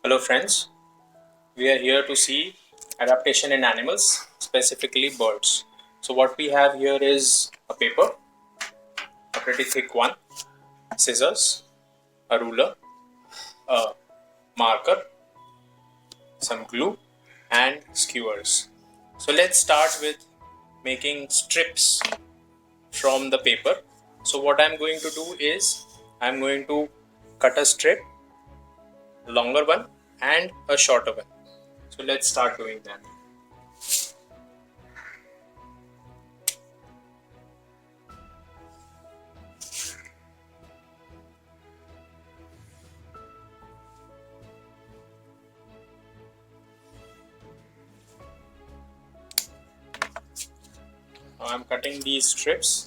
Hello friends, we are here to see adaptation in animals, specifically birds. So what we have here is a paper, a pretty thick one, scissors, a ruler, a marker, some glue and skewers. So let's start with making strips from the paper. So what I'm going to do is I'm going to cut a strip, a longer one and a shorter one. So let's start doing that. Now I'm cutting these strips.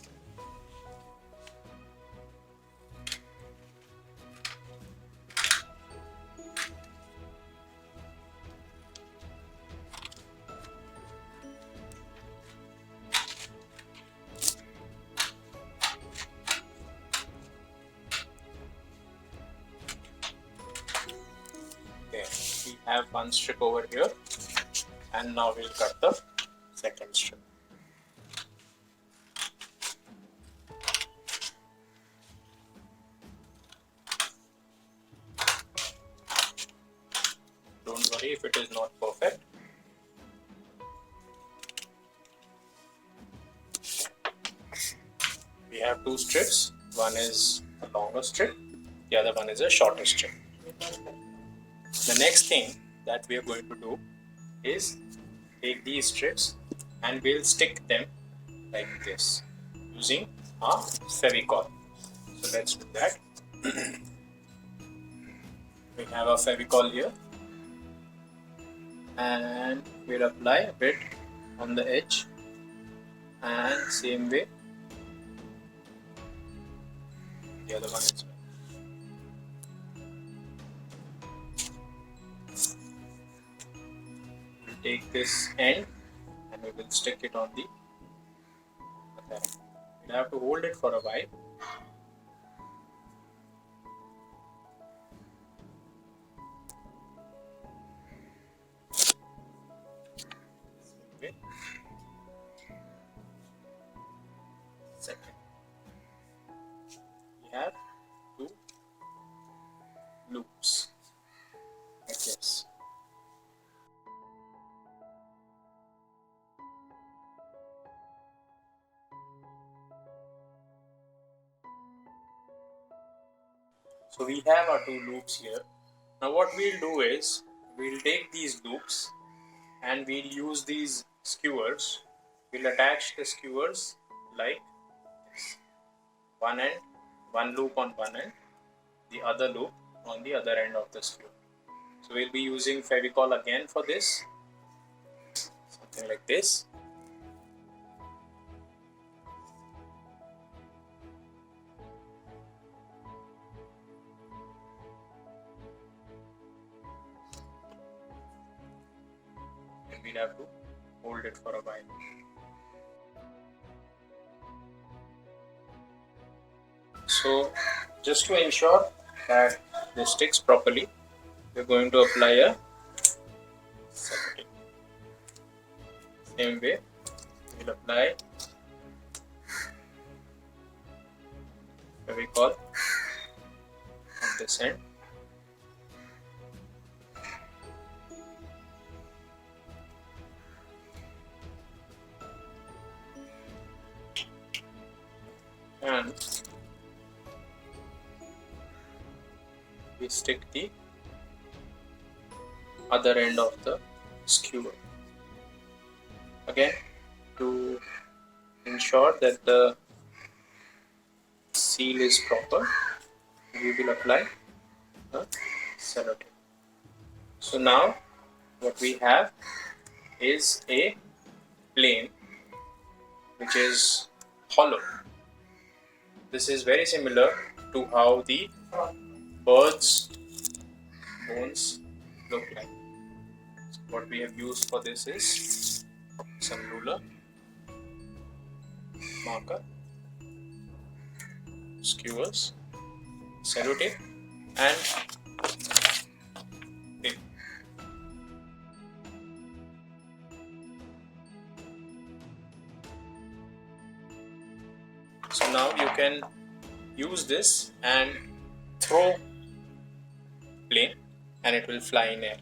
Okay, we have one strip over here, and now we'll cut the second strip. Don't worry if it is not perfect. We have two strips. One is a longer strip, the other one is a shorter strip. The next thing that we are going to do is take these strips and we'll stick them like this using a Fevicol. So let's do that. We have a Fevicol here and we'll apply a bit on the edge, and same way the other one as well. We'll take this end and we will stick it on the other end. We'll have to hold it for a while. Okay. Second, we have two loops like this. So we have our two loops here. Now what we'll do is we'll take these loops and we'll use these skewers. We'll attach the skewers like this. One end, one loop on one end, the other loop on the other end of the skewer. So we'll be using Fevicol again for this, something like this. And we'll have to hold it for a while. So just to ensure that this sticks properly, we're going to apply a setting. Same way, we'll apply Fevicol on this end. And we stick the other end of the skewer. Again, to ensure that the seal is proper, we will apply the cello tape. So now what we have is a plane which is hollow. This is very similar to how the bird's bones look like. So what we have used for this is some ruler, marker, skewers, cello tape and paper. So now you can use this and throw plane and it will fly in air.